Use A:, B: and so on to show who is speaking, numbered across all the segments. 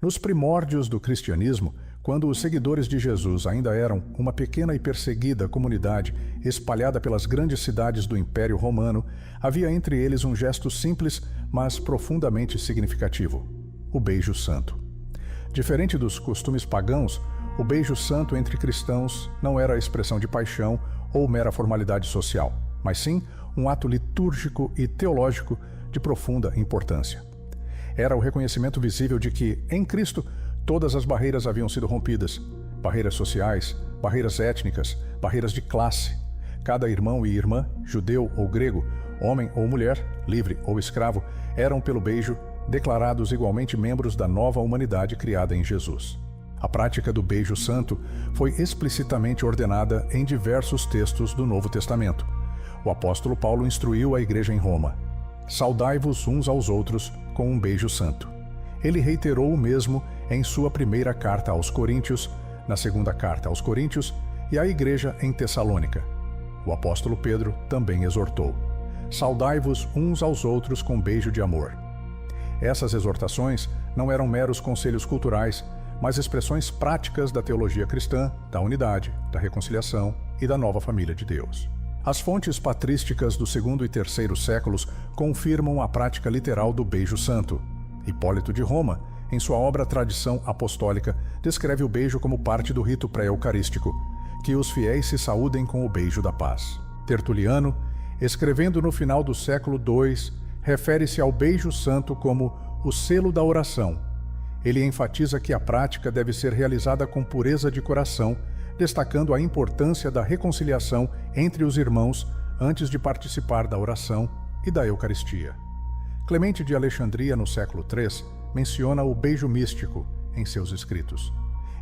A: Nos primórdios do cristianismo, quando os seguidores de Jesus ainda eram uma pequena e perseguida comunidade espalhada pelas grandes cidades do Império Romano, havia entre eles um gesto simples, mas profundamente significativo: o beijo santo. Diferente dos costumes pagãos, o beijo santo entre cristãos não era expressão de paixão ou mera formalidade social, mas sim um ato litúrgico e teológico de profunda importância. Era o reconhecimento visível de que, em Cristo, todas as barreiras haviam sido rompidas. Barreiras sociais, barreiras étnicas, barreiras de classe. Cada irmão e irmã, judeu ou grego, homem ou mulher, livre ou escravo, eram, pelo beijo, declarados igualmente membros da nova humanidade criada em Jesus. A prática do beijo santo foi explicitamente ordenada em diversos textos do Novo Testamento. O apóstolo Paulo instruiu a igreja em Roma: saudai-vos uns aos outros com um beijo santo. Ele reiterou o mesmo em sua primeira carta aos Coríntios, na segunda carta aos Coríntios e à igreja em Tessalônica. O apóstolo Pedro também exortou: saudai-vos uns aos outros com beijo de amor. Essas exortações não eram meros conselhos culturais, mas expressões práticas da teologia cristã, da unidade, da reconciliação e da nova família de Deus. As fontes patrísticas do segundo e terceiro séculos confirmam a prática literal do beijo santo. Hipólito de Roma, em sua obra Tradição Apostólica, descreve o beijo como parte do rito pré-eucarístico, que os fiéis se saúdem com o beijo da paz. Tertuliano, escrevendo no final do século II, refere-se ao beijo santo como o selo da oração. Ele enfatiza que a prática deve ser realizada com pureza de coração, destacando a importância da reconciliação entre os irmãos antes de participar da oração e da Eucaristia. Clemente de Alexandria, no século III, menciona o beijo místico em seus escritos.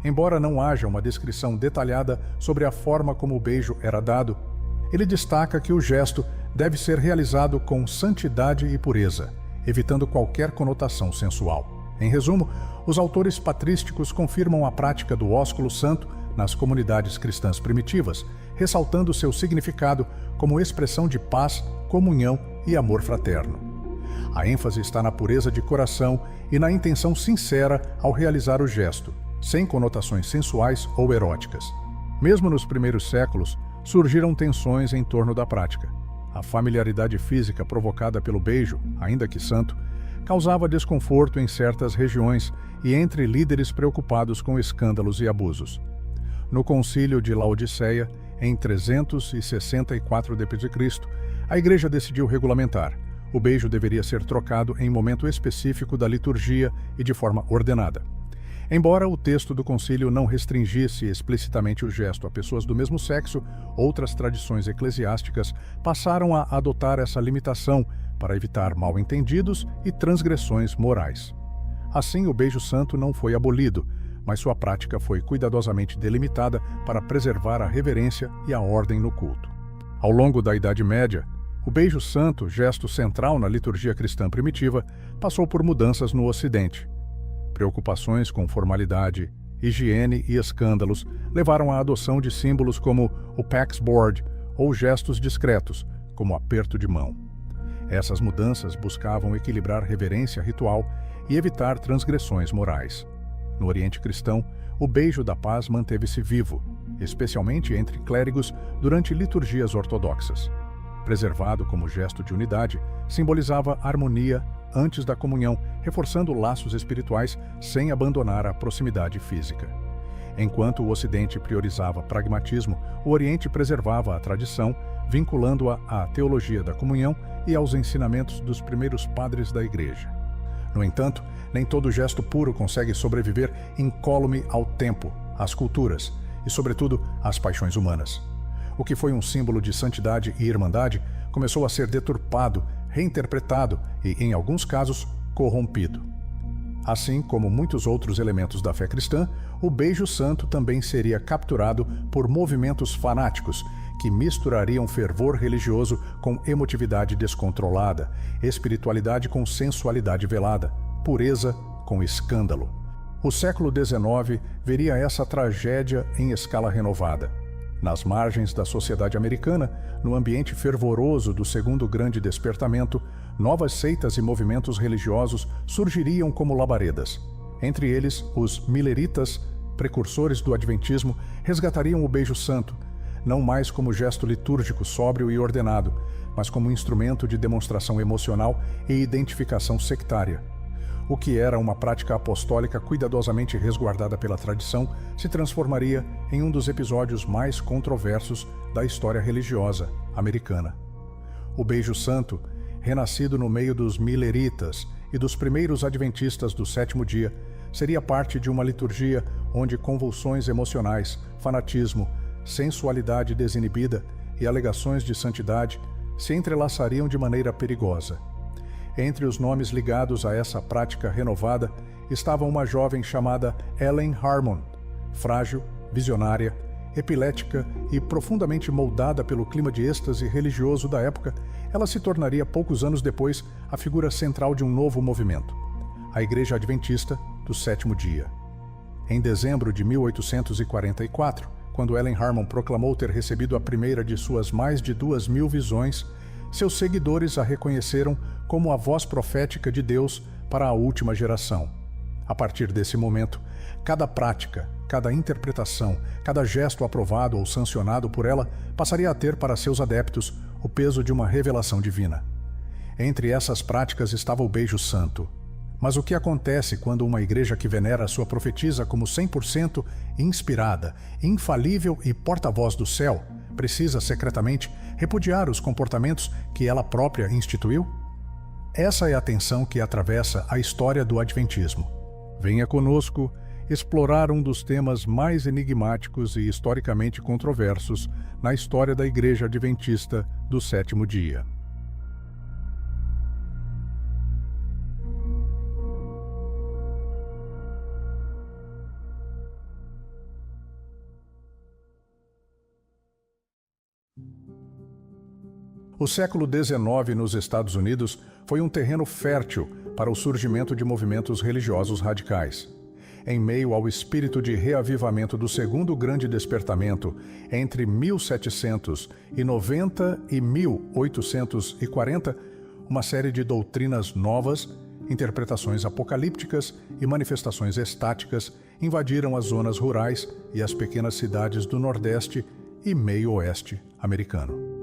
A: Embora não haja uma descrição detalhada sobre a forma como o beijo era dado, ele destaca que o gesto deve ser realizado com santidade e pureza, evitando qualquer conotação sensual. Em resumo, os autores patrísticos confirmam a prática do ósculo santo nas comunidades cristãs primitivas, ressaltando seu significado como expressão de paz, comunhão e amor fraterno. A ênfase está na pureza de coração e na intenção sincera ao realizar o gesto, sem conotações sensuais ou eróticas. Mesmo nos primeiros séculos, surgiram tensões em torno da prática. A familiaridade física provocada pelo beijo, ainda que santo, causava desconforto em certas regiões e entre líderes preocupados com escândalos e abusos. No Concílio de Laodiceia, em 364 d.C., a Igreja decidiu regulamentar: o beijo deveria ser trocado em momento específico da liturgia e de forma ordenada. Embora o texto do concílio não restringisse explicitamente o gesto a pessoas do mesmo sexo, outras tradições eclesiásticas passaram a adotar essa limitação para evitar mal-entendidos e transgressões morais. Assim, o beijo santo não foi abolido, mas sua prática foi cuidadosamente delimitada para preservar a reverência e a ordem no culto. Ao longo da Idade Média, o beijo santo, gesto central na liturgia cristã primitiva, passou por mudanças no Ocidente. Preocupações com formalidade, higiene e escândalos levaram à adoção de símbolos como o pax board ou gestos discretos, como aperto de mão. Essas mudanças buscavam equilibrar reverência ritual e evitar transgressões morais. No Oriente Cristão, o beijo da paz manteve-se vivo, especialmente entre clérigos durante liturgias ortodoxas. Preservado como gesto de unidade, simbolizava harmonia antes da comunhão, reforçando laços espirituais sem abandonar a proximidade física. Enquanto o Ocidente priorizava pragmatismo, o Oriente preservava a tradição, vinculando-a à teologia da comunhão e aos ensinamentos dos primeiros padres da Igreja. No entanto, nem todo gesto puro consegue sobreviver incólume ao tempo, às culturas e, sobretudo, às paixões humanas. O que foi um símbolo de santidade e irmandade começou a ser deturpado, reinterpretado e, em alguns casos, corrompido. Assim como muitos outros elementos da fé cristã, o beijo santo também seria capturado por movimentos fanáticos que misturariam fervor religioso com emotividade descontrolada, espiritualidade com sensualidade velada, pureza com escândalo. O século XIX veria essa tragédia em escala renovada. Nas margens da sociedade americana, no ambiente fervoroso do segundo grande despertamento, novas seitas e movimentos religiosos surgiriam como labaredas. Entre eles, os mileritas, precursores do adventismo, resgatariam o beijo santo, não mais como gesto litúrgico sóbrio e ordenado, mas como instrumento de demonstração emocional e identificação sectária. O que era uma prática apostólica cuidadosamente resguardada pela tradição se transformaria em um dos episódios mais controversos da história religiosa americana. O beijo santo, renascido no meio dos mileritas e dos primeiros adventistas do sétimo dia, seria parte de uma liturgia onde convulsões emocionais, fanatismo, sensualidade desinibida e alegações de santidade se entrelaçariam de maneira perigosa. Entre os nomes ligados a essa prática renovada estava uma jovem chamada Ellen Harmon, frágil, visionária, epilética e profundamente moldada pelo clima de êxtase religioso da época. Ela se tornaria poucos anos depois a figura central de um novo movimento, a Igreja Adventista do Sétimo Dia. Em dezembro de 1844, quando Ellen Harmon proclamou ter recebido a primeira de suas mais de 2.000 visões, seus seguidores a reconheceram como a voz profética de Deus para a última geração. A partir desse momento, cada prática, cada interpretação, cada gesto aprovado ou sancionado por ela passaria a ter para seus adeptos o peso de uma revelação divina. Entre essas práticas estava o beijo santo. Mas o que acontece quando uma igreja que venera a sua profetisa como 100% inspirada, infalível e porta-voz do céu, precisa secretamente repudiar os comportamentos que ela própria instituiu? Essa é a tensão que atravessa a história do Adventismo. Venha conosco explorar um dos temas mais enigmáticos e historicamente controversos na história da Igreja Adventista do Sétimo Dia. O século XIX nos Estados Unidos foi um terreno fértil para o surgimento de movimentos religiosos radicais. Em meio ao espírito de reavivamento do segundo grande despertamento, entre 1790 e 1840, uma série de doutrinas novas, interpretações apocalípticas e manifestações estáticas invadiram as zonas rurais e as pequenas cidades do Nordeste e Meio-Oeste americano.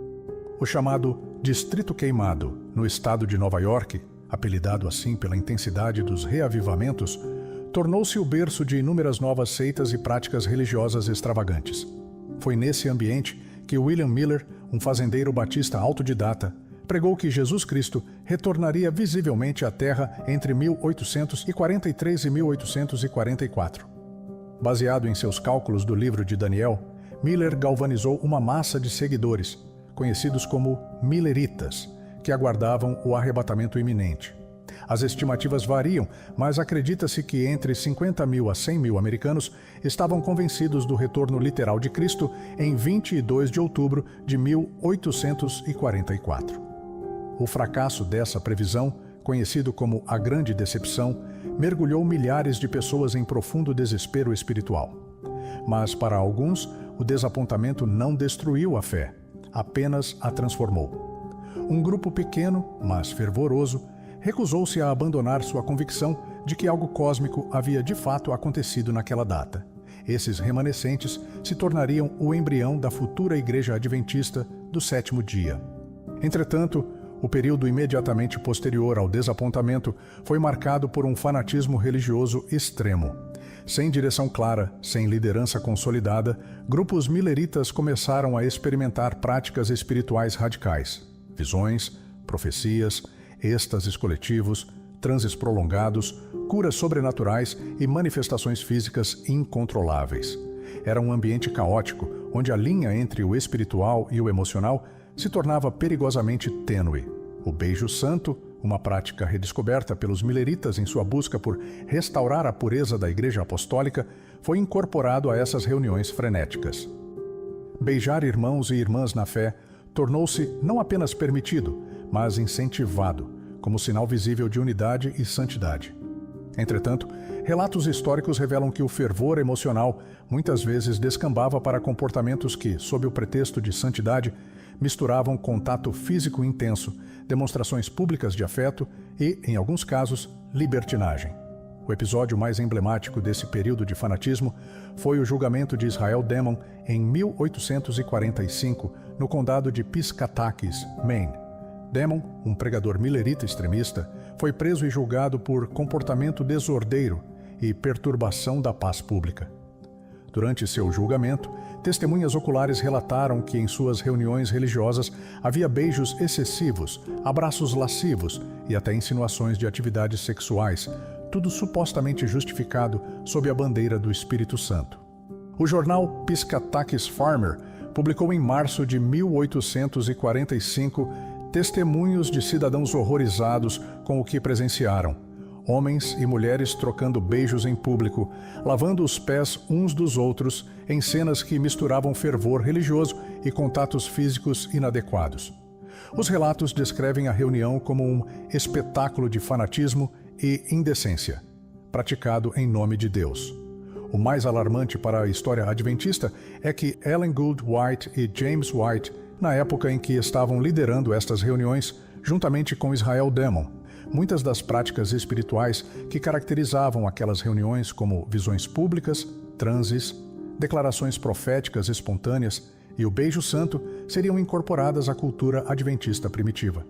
A: O chamado Distrito Queimado, no estado de Nova York, apelidado assim pela intensidade dos reavivamentos, tornou-se o berço de inúmeras novas seitas e práticas religiosas extravagantes. Foi nesse ambiente que William Miller, um fazendeiro batista autodidata, pregou que Jesus Cristo retornaria visivelmente à Terra entre 1843 e 1844. Baseado em seus cálculos do livro de Daniel, Miller galvanizou uma massa de seguidores, conhecidos como mileritas, que aguardavam o arrebatamento iminente. As estimativas variam, mas acredita-se que entre 50 mil a 100 mil americanos estavam convencidos do retorno literal de Cristo em 22 de outubro de 1844. O fracasso dessa previsão, conhecido como a Grande Decepção, mergulhou milhares de pessoas em profundo desespero espiritual. Mas, para alguns, o desapontamento não destruiu a fé, apenas a transformou. Um grupo pequeno, mas fervoroso, recusou-se a abandonar sua convicção de que algo cósmico havia de fato acontecido naquela data. Esses remanescentes se tornariam o embrião da futura Igreja Adventista do Sétimo Dia. Entretanto, o período imediatamente posterior ao desapontamento foi marcado por um fanatismo religioso extremo. Sem direção clara, sem liderança consolidada, grupos mileritas começaram a experimentar práticas espirituais radicais, visões, profecias, êxtases coletivos, transes prolongados, curas sobrenaturais e manifestações físicas incontroláveis. Era um ambiente caótico, onde a linha entre o espiritual e o emocional se tornava perigosamente tênue. O beijo santo, uma prática redescoberta pelos mileritas em sua busca por restaurar a pureza da Igreja Apostólica, foi incorporado a essas reuniões frenéticas. Beijar irmãos e irmãs na fé tornou-se não apenas permitido, mas incentivado, como sinal visível de unidade e santidade. Entretanto, relatos históricos revelam que o fervor emocional muitas vezes descambava para comportamentos que, sob o pretexto de santidade, misturavam contato físico intenso, demonstrações públicas de afeto e, em alguns casos, libertinagem. O episódio mais emblemático desse período de fanatismo foi o julgamento de Israel Demon em 1845, no condado de Piscataquis, Maine. Demon, um pregador millerita extremista, foi preso e julgado por comportamento desordeiro e perturbação da paz pública. Durante seu julgamento, testemunhas oculares relataram que em suas reuniões religiosas havia beijos excessivos, abraços lascivos e até insinuações de atividades sexuais, tudo supostamente justificado sob a bandeira do Espírito Santo. O jornal Piscataquis Farmer publicou em março de 1845 testemunhos de cidadãos horrorizados com o que presenciaram. Homens e mulheres trocando beijos em público, lavando os pés uns dos outros em cenas que misturavam fervor religioso e contatos físicos inadequados. Os relatos descrevem a reunião como um espetáculo de fanatismo e indecência, praticado em nome de Deus. O mais alarmante para a história adventista é que Ellen Gould White e James White, na época em que estavam liderando estas reuniões, juntamente com Israel Demon, muitas das práticas espirituais que caracterizavam aquelas reuniões, como visões públicas, transes, declarações proféticas espontâneas e o beijo santo, seriam incorporadas à cultura adventista primitiva.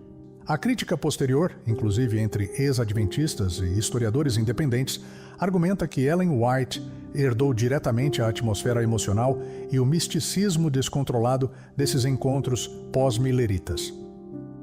A: A crítica posterior, inclusive entre ex-adventistas e historiadores independentes, argumenta que Ellen White herdou diretamente a atmosfera emocional e o misticismo descontrolado desses encontros pós-milleritas.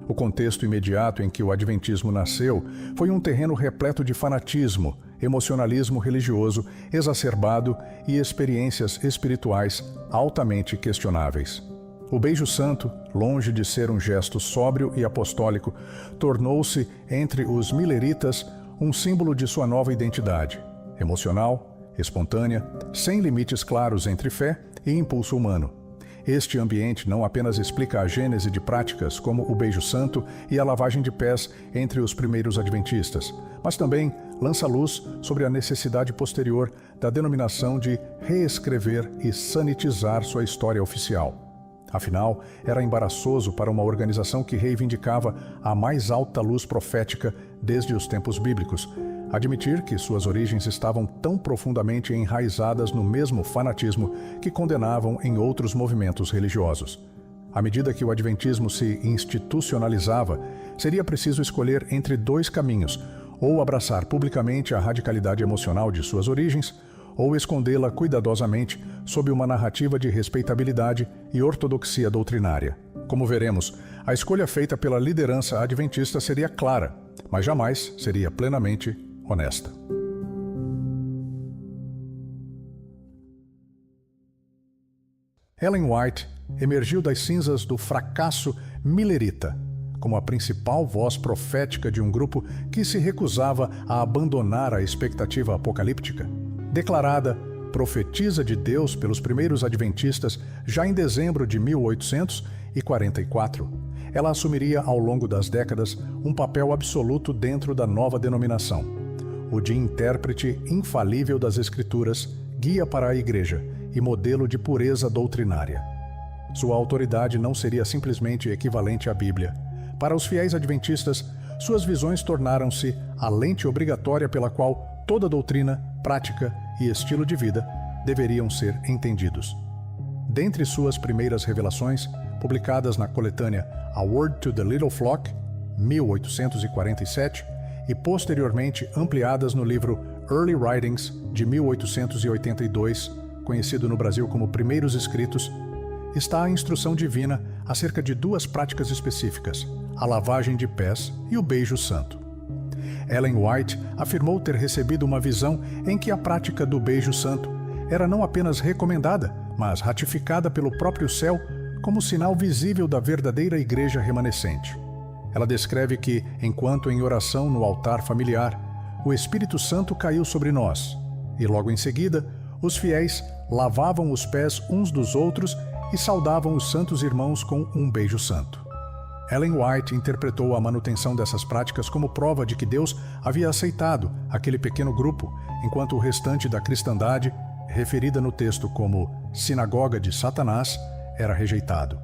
A: O contexto imediato em que o adventismo nasceu foi um terreno repleto de fanatismo, emocionalismo religioso exacerbado e experiências espirituais altamente questionáveis. O beijo santo, longe de ser um gesto sóbrio e apostólico, tornou-se, entre os milleritas, um símbolo de sua nova identidade, emocional, espontânea, sem limites claros entre fé e impulso humano. Este ambiente não apenas explica a gênese de práticas como o beijo santo e a lavagem de pés entre os primeiros adventistas, mas também lança luz sobre a necessidade posterior da denominação de reescrever e sanitizar sua história oficial. Afinal, era embaraçoso para uma organização que reivindicava a mais alta luz profética desde os tempos bíblicos admitir que suas origens estavam tão profundamente enraizadas no mesmo fanatismo que condenavam em outros movimentos religiosos. À medida que o adventismo se institucionalizava, seria preciso escolher entre dois caminhos, ou abraçar publicamente a radicalidade emocional de suas origens, ou escondê-la cuidadosamente sob uma narrativa de respeitabilidade e ortodoxia doutrinária. Como veremos, a escolha feita pela liderança adventista seria clara, mas jamais seria plenamente honesta. Ellen White emergiu das cinzas do fracasso millerita, como a principal voz profética de um grupo que se recusava a abandonar a expectativa apocalíptica. Declarada profetisa de Deus pelos primeiros adventistas já em dezembro de 1844, ela assumiria ao longo das décadas um papel absoluto dentro da nova denominação, o de intérprete infalível das Escrituras, guia para a Igreja e modelo de pureza doutrinária. Sua autoridade não seria simplesmente equivalente à Bíblia. Para os fiéis adventistas, suas visões tornaram-se a lente obrigatória pela qual toda doutrina, prática e estilo de vida deveriam ser entendidos. Dentre suas primeiras revelações, publicadas na coletânea A Word to the Little Flock, 1847, e posteriormente ampliadas no livro Early Writings, de 1882, conhecido no Brasil como Primeiros Escritos, está a instrução divina acerca de duas práticas específicas, a lavagem de pés e o beijo santo. Ellen White afirmou ter recebido uma visão em que a prática do beijo santo era não apenas recomendada, mas ratificada pelo próprio céu como sinal visível da verdadeira igreja remanescente. Ela descreve que, enquanto em oração no altar familiar, o Espírito Santo caiu sobre nós, e logo em seguida, os fiéis lavavam os pés uns dos outros e saudavam os santos irmãos com um beijo santo. Ellen White interpretou a manutenção dessas práticas como prova de que Deus havia aceitado aquele pequeno grupo, enquanto o restante da cristandade, referida no texto como sinagoga de Satanás, era rejeitado.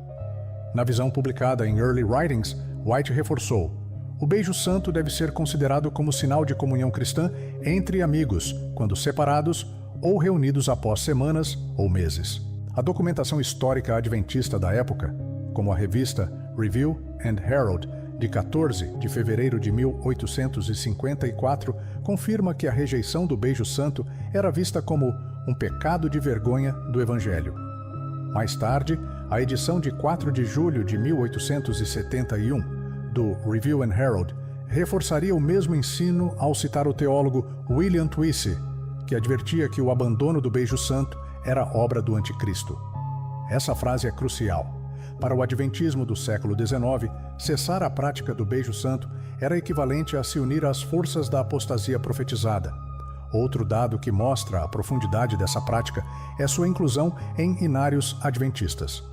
A: Na visão publicada em Early Writings, White reforçou: O beijo santo deve ser considerado como sinal de comunhão cristã entre amigos, quando separados ou reunidos após semanas ou meses. A documentação histórica adventista da época, como a revista Review and Herald, de 14 de fevereiro de 1854, confirma que a rejeição do beijo santo era vista como um pecado de vergonha do Evangelho. Mais tarde, a edição de 4 de julho de 1871, do Review and Herald, reforçaria o mesmo ensino ao citar o teólogo William Twisse, que advertia que o abandono do beijo santo era obra do anticristo. Essa frase é crucial. Para o adventismo do século XIX, cessar a prática do beijo santo era equivalente a se unir às forças da apostasia profetizada. Outro dado que mostra a profundidade dessa prática é sua inclusão em inários adventistas.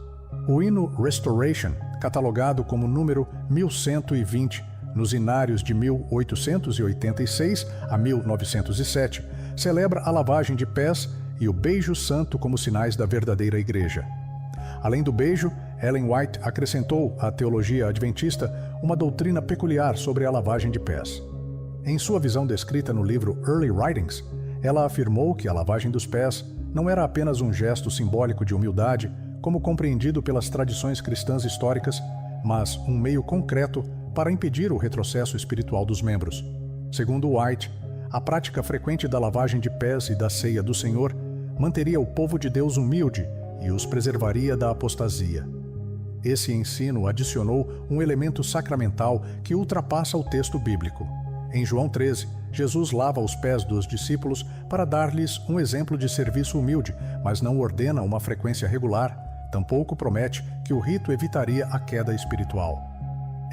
A: O hino Restoration, catalogado como número 1120 nos inários de 1886 a 1907, celebra a lavagem de pés e o beijo santo como sinais da verdadeira igreja. Além do beijo, Ellen White acrescentou à teologia adventista uma doutrina peculiar sobre a lavagem de pés. Em sua visão descrita no livro Early Writings, ela afirmou que a lavagem dos pés não era apenas um gesto simbólico de humildade, como compreendido pelas tradições cristãs históricas, mas um meio concreto para impedir o retrocesso espiritual dos membros. Segundo White, a prática frequente da lavagem de pés e da ceia do Senhor manteria o povo de Deus humilde e os preservaria da apostasia. Esse ensino adicionou um elemento sacramental que ultrapassa o texto bíblico. Em João 13, Jesus lava os pés dos discípulos para dar-lhes um exemplo de serviço humilde, mas não ordena uma frequência regular. Tampouco promete que o rito evitaria a queda espiritual.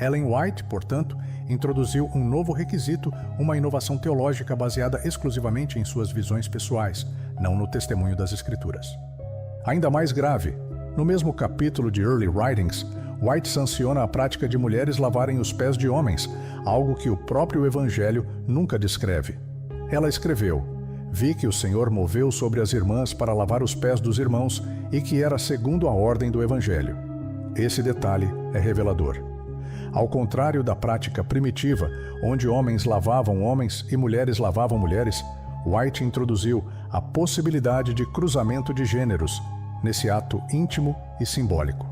A: Ellen White, portanto, introduziu um novo requisito, uma inovação teológica baseada exclusivamente em suas visões pessoais, não no testemunho das Escrituras. Ainda mais grave, no mesmo capítulo de Early Writings, White sanciona a prática de mulheres lavarem os pés de homens, algo que o próprio Evangelho nunca descreve. Ela escreveu: "Vi que o Senhor moveu sobre as irmãs para lavar os pés dos irmãos e que era segundo a ordem do Evangelho." Esse detalhe é revelador. Ao contrário da prática primitiva, onde homens lavavam homens e mulheres lavavam mulheres, White introduziu a possibilidade de cruzamento de gêneros nesse ato íntimo e simbólico.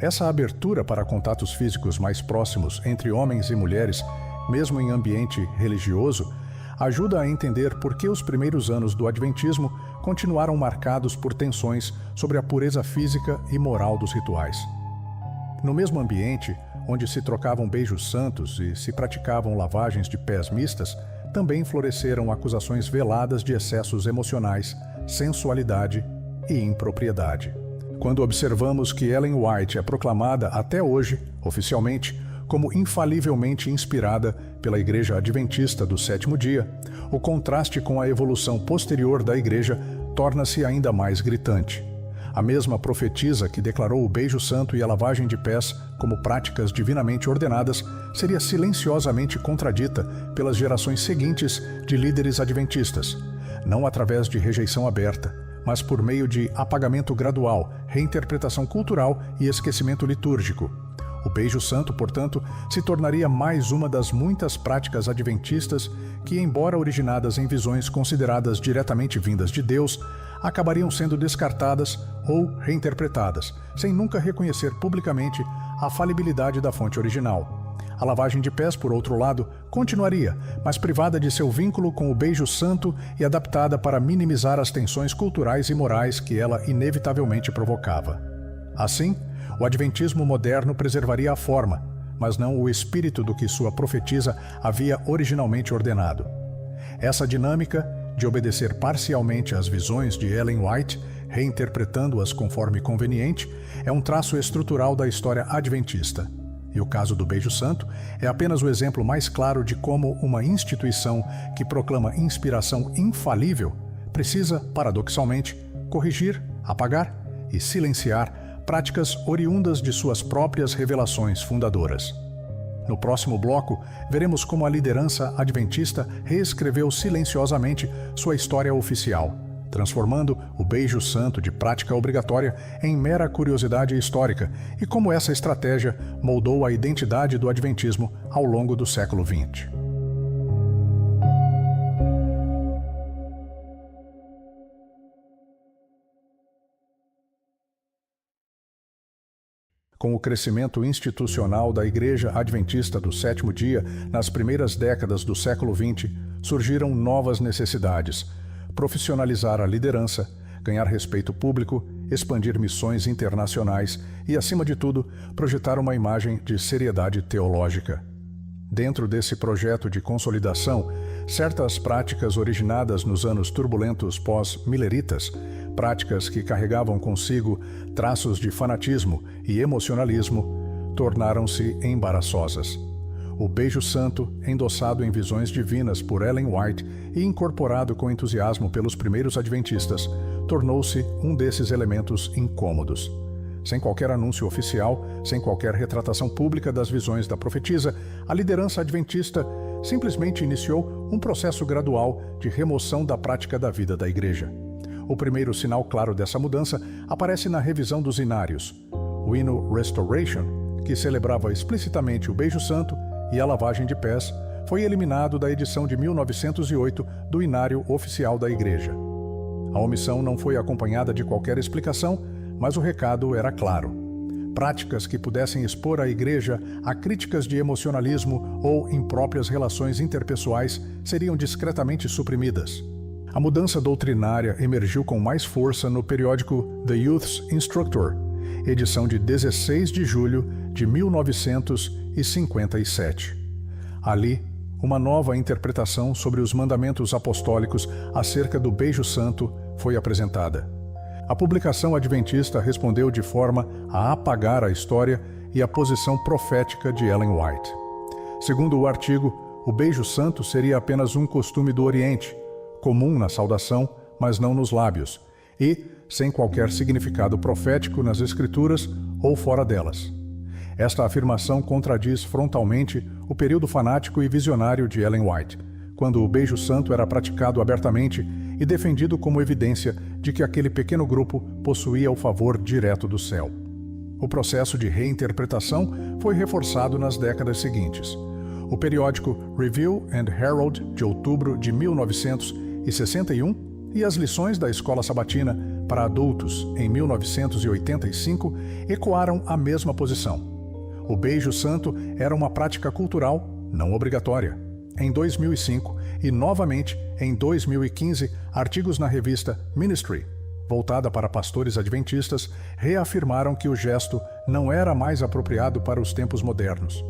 A: Essa abertura para contatos físicos mais próximos entre homens e mulheres, mesmo em ambiente religioso, ajuda a entender por que os primeiros anos do Adventismo continuaram marcados por tensões sobre a pureza física e moral dos rituais. No mesmo ambiente, onde se trocavam beijos santos e se praticavam lavagens de pés mistas, também floresceram acusações veladas de excessos emocionais, sensualidade e impropriedade. Quando observamos que Ellen White é proclamada até hoje, oficialmente, como infalivelmente inspirada pela Igreja Adventista do Sétimo Dia, o contraste com a evolução posterior da Igreja torna-se ainda mais gritante. A mesma profetisa que declarou o beijo santo e a lavagem de pés como práticas divinamente ordenadas seria silenciosamente contradita pelas gerações seguintes de líderes adventistas, não através de rejeição aberta, mas por meio de apagamento gradual, reinterpretação cultural e esquecimento litúrgico. O beijo santo, portanto, se tornaria mais uma das muitas práticas adventistas que, embora originadas em visões consideradas diretamente vindas de Deus, acabariam sendo descartadas ou reinterpretadas, sem nunca reconhecer publicamente a falibilidade da fonte original. A lavagem de pés, por outro lado, continuaria, mas privada de seu vínculo com o beijo santo e adaptada para minimizar as tensões culturais e morais que ela inevitavelmente provocava. Assim, o adventismo moderno preservaria a forma, mas não o espírito do que sua profetisa havia originalmente ordenado. Essa dinâmica, de obedecer parcialmente às visões de Ellen White, reinterpretando-as conforme conveniente, é um traço estrutural da história adventista. E o caso do beijo santo é apenas o exemplo mais claro de como uma instituição que proclama inspiração infalível precisa, paradoxalmente, corrigir, apagar e silenciar práticas oriundas de suas próprias revelações fundadoras. No próximo bloco, veremos como a liderança adventista reescreveu silenciosamente sua história oficial, transformando o beijo santo de prática obrigatória em mera curiosidade histórica e como essa estratégia moldou a identidade do adventismo ao longo do século XX. Com o crescimento institucional da Igreja Adventista do Sétimo Dia nas primeiras décadas do século XX, surgiram novas necessidades: profissionalizar a liderança, ganhar respeito público, expandir missões internacionais e, acima de tudo, projetar uma imagem de seriedade teológica. Dentro desse projeto de consolidação, certas práticas originadas nos anos turbulentos pós-mileritas, práticas que carregavam consigo traços de fanatismo e emocionalismo, tornaram-se embaraçosas. O beijo santo, endossado em visões divinas por Ellen White e incorporado com entusiasmo pelos primeiros adventistas, tornou-se um desses elementos incômodos. Sem qualquer anúncio oficial, sem qualquer retratação pública das visões da profetisa, a liderança adventista simplesmente iniciou um processo gradual de remoção da prática da vida da igreja. O primeiro sinal claro dessa mudança aparece na revisão dos inários. O hino Restoration, que celebrava explicitamente o beijo santo e a lavagem de pés, foi eliminado da edição de 1908 do Inário Oficial da Igreja. A omissão não foi acompanhada de qualquer explicação, mas o recado era claro. Práticas que pudessem expor a Igreja a críticas de emocionalismo ou impróprias relações interpessoais seriam discretamente suprimidas. A mudança doutrinária emergiu com mais força no periódico The Youth's Instructor, edição de 16 de julho de 1957. Ali, uma nova interpretação sobre os mandamentos apostólicos acerca do beijo santo foi apresentada. A publicação adventista respondeu de forma a apagar a história e a posição profética de Ellen White. Segundo o artigo, o beijo santo seria apenas um costume do Oriente, comum na saudação, mas não nos lábios, e sem qualquer significado profético nas Escrituras ou fora delas. Esta afirmação contradiz frontalmente o período fanático e visionário de Ellen White, quando o beijo santo era praticado abertamente e defendido como evidência de que aquele pequeno grupo possuía o favor direto do céu. O processo de reinterpretação foi reforçado nas décadas seguintes. O periódico Review and Herald, de outubro de 1961, e as lições da Escola Sabatina para adultos, em 1985, ecoaram a mesma posição. O beijo santo era uma prática cultural, não obrigatória. Em 2005 e novamente em 2015, artigos na revista Ministry, voltada para pastores adventistas, reafirmaram que o gesto não era mais apropriado para os tempos modernos.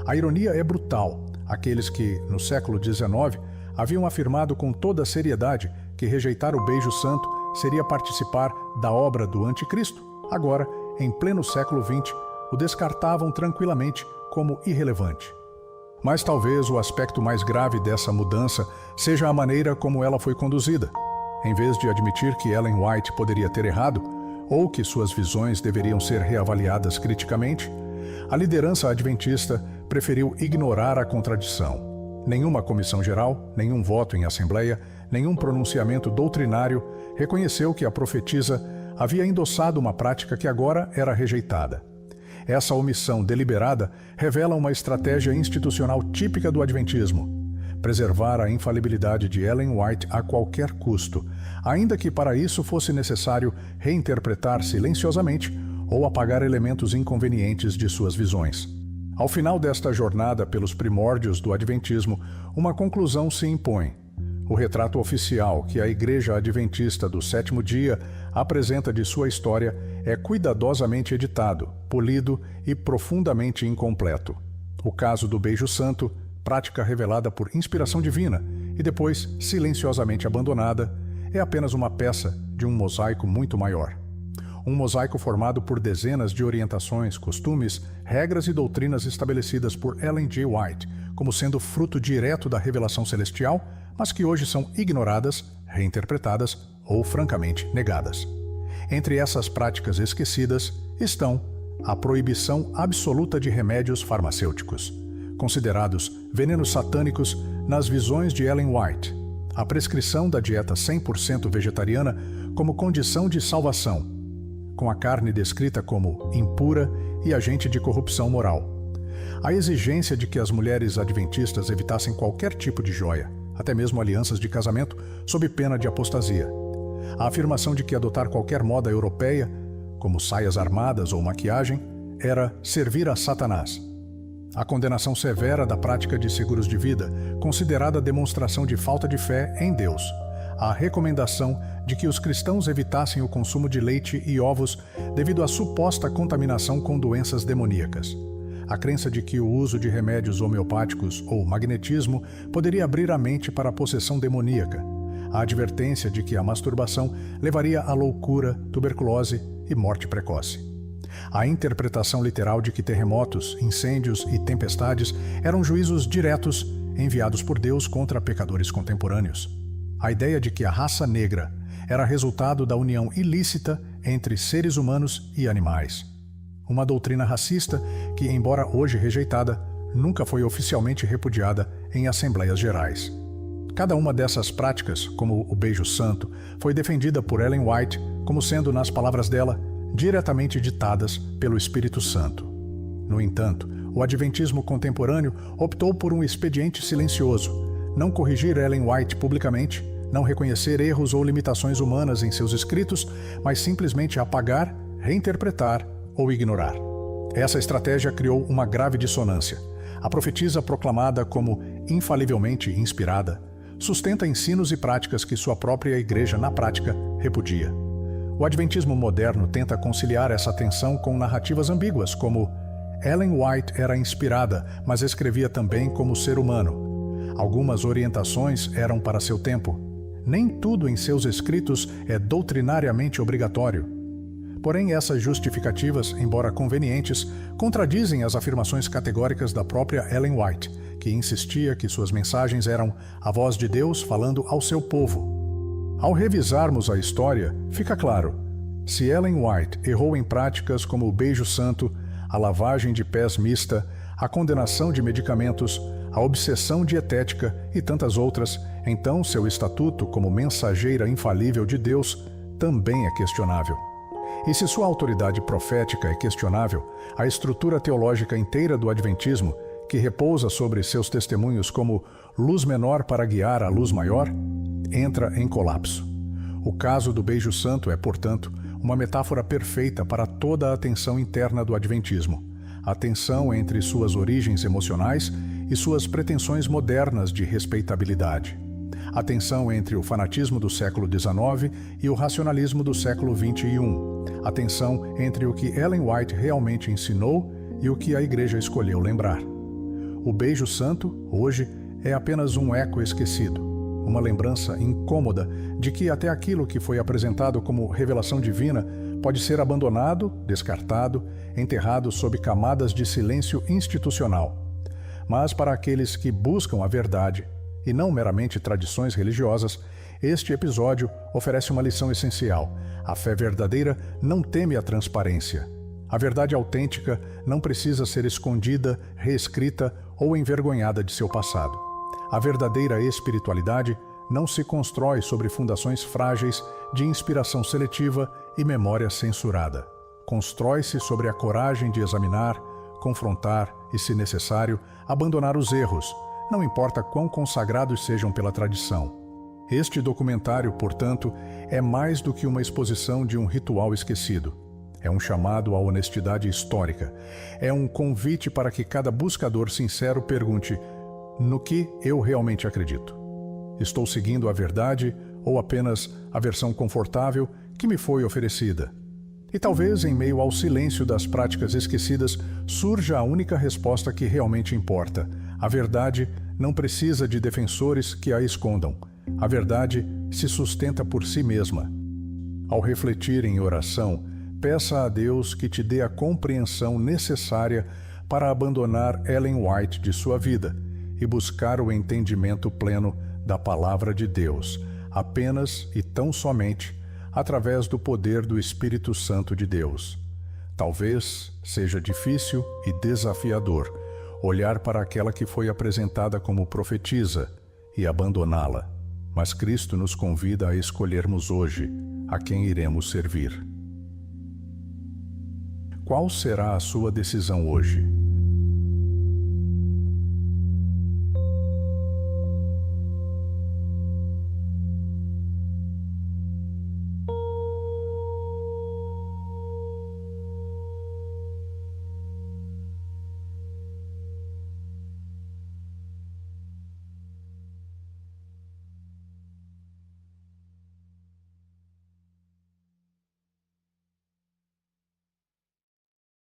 A: A ironia é brutal. Aqueles que, no século XIX, haviam afirmado com toda seriedade que rejeitar o beijo santo seria participar da obra do anticristo, agora, em pleno século XX, o descartavam tranquilamente como irrelevante. Mas talvez o aspecto mais grave dessa mudança seja a maneira como ela foi conduzida. Em vez de admitir que Ellen White poderia ter errado, ou que suas visões deveriam ser reavaliadas criticamente, a liderança adventista preferiu ignorar a contradição. Nenhuma comissão geral, nenhum voto em assembleia, nenhum pronunciamento doutrinário reconheceu que a profetisa havia endossado uma prática que agora era rejeitada. Essa omissão deliberada revela uma estratégia institucional típica do adventismo: preservar a infalibilidade de Ellen White a qualquer custo, ainda que para isso fosse necessário reinterpretar silenciosamente ou apagar elementos inconvenientes de suas visões. Ao final desta jornada pelos primórdios do adventismo, uma conclusão se impõe. O retrato oficial que a Igreja Adventista do Sétimo Dia apresenta de sua história é cuidadosamente editado, polido e profundamente incompleto. O caso do beijo santo, prática revelada por inspiração divina e depois silenciosamente abandonada, é apenas uma peça de um mosaico muito maior. Um mosaico formado por dezenas de orientações, costumes, regras e doutrinas estabelecidas por Ellen G. White como sendo fruto direto da revelação celestial, mas que hoje são ignoradas, reinterpretadas ou francamente negadas. Entre essas práticas esquecidas estão a proibição absoluta de remédios farmacêuticos, considerados venenos satânicos nas visões de Ellen White, a prescrição da dieta 100% vegetariana como condição de salvação, com a carne descrita como impura e agente de corrupção moral. A exigência de que as mulheres adventistas evitassem qualquer tipo de joia, até mesmo alianças de casamento, sob pena de apostasia. A afirmação de que adotar qualquer moda europeia, como saias armadas ou maquiagem, era servir a Satanás. A condenação severa da prática de seguros de vida, considerada demonstração de falta de fé em Deus. A recomendação de que os cristãos evitassem o consumo de leite e ovos devido à suposta contaminação com doenças demoníacas. A crença de que o uso de remédios homeopáticos ou magnetismo poderia abrir a mente para a possessão demoníaca. A advertência de que a masturbação levaria à loucura, tuberculose e morte precoce. A interpretação literal de que terremotos, incêndios e tempestades eram juízos diretos enviados por Deus contra pecadores contemporâneos. A ideia de que a raça negra era resultado da união ilícita entre seres humanos e animais. Uma doutrina racista que, embora hoje rejeitada, nunca foi oficialmente repudiada em assembleias gerais. Cada uma dessas práticas, como o beijo santo, foi defendida por Ellen White como sendo, nas palavras dela, diretamente ditadas pelo Espírito Santo. No entanto, o adventismo contemporâneo optou por um expediente silencioso: não corrigir Ellen White publicamente, não reconhecer erros ou limitações humanas em seus escritos, mas simplesmente apagar, reinterpretar ou ignorar. Essa estratégia criou uma grave dissonância. A profetisa, proclamada como infalivelmente inspirada, sustenta ensinos e práticas que sua própria igreja, na prática, repudia. O adventismo moderno tenta conciliar essa tensão com narrativas ambíguas, como Ellen White era inspirada, mas escrevia também como ser humano. Algumas orientações eram para seu tempo. Nem tudo em seus escritos é doutrinariamente obrigatório. Porém, essas justificativas, embora convenientes, contradizem as afirmações categóricas da própria Ellen White, que insistia que suas mensagens eram a voz de Deus falando ao seu povo. Ao revisarmos a história, fica claro: se Ellen White errou em práticas como o beijo santo, a lavagem de pés mista, a condenação de medicamentos, a obsessão dietética e tantas outras, então seu estatuto como mensageira infalível de Deus também é questionável. E se sua autoridade profética é questionável, a estrutura teológica inteira do adventismo, que repousa sobre seus testemunhos como luz menor para guiar a luz maior, entra em colapso. O caso do beijo santo é, portanto, uma metáfora perfeita para toda a tensão interna do adventismo, a tensão entre suas origens emocionais e suas pretensões modernas de respeitabilidade, a tensão entre o fanatismo do século XIX e o racionalismo do século XXI, a tensão entre o que Ellen White realmente ensinou e o que a igreja escolheu lembrar. O beijo santo, hoje, é apenas um eco esquecido, uma lembrança incômoda de que até aquilo que foi apresentado como revelação divina pode ser abandonado, descartado, enterrado sob camadas de silêncio institucional. Mas para aqueles que buscam a verdade, e não meramente tradições religiosas, este episódio oferece uma lição essencial. A fé verdadeira não teme a transparência. A verdade autêntica não precisa ser escondida, reescrita ou envergonhada de seu passado. A verdadeira espiritualidade não se constrói sobre fundações frágeis de inspiração seletiva e memória censurada. Constrói-se sobre a coragem de examinar, confrontar e, se necessário, abandonar os erros, não importa quão consagrados sejam pela tradição. Este documentário, portanto, é mais do que uma exposição de um ritual esquecido. É um chamado à honestidade histórica. É um convite para que cada buscador sincero pergunte: no que eu realmente acredito? Estou seguindo a verdade ou apenas a versão confortável que me foi oferecida? E talvez, em meio ao silêncio das práticas esquecidas, surja a única resposta que realmente importa. A verdade não precisa de defensores que a escondam. A verdade se sustenta por si mesma. Ao refletir em oração, peça a Deus que te dê a compreensão necessária para abandonar Ellen White de sua vida e buscar o entendimento pleno da Palavra de Deus, apenas e tão somente através do poder do Espírito Santo de Deus. Talvez seja difícil e desafiador olhar para aquela que foi apresentada como profetisa e abandoná-la. mas Cristo nos convida a escolhermos hoje a quem iremos servir. Qual será a sua decisão hoje?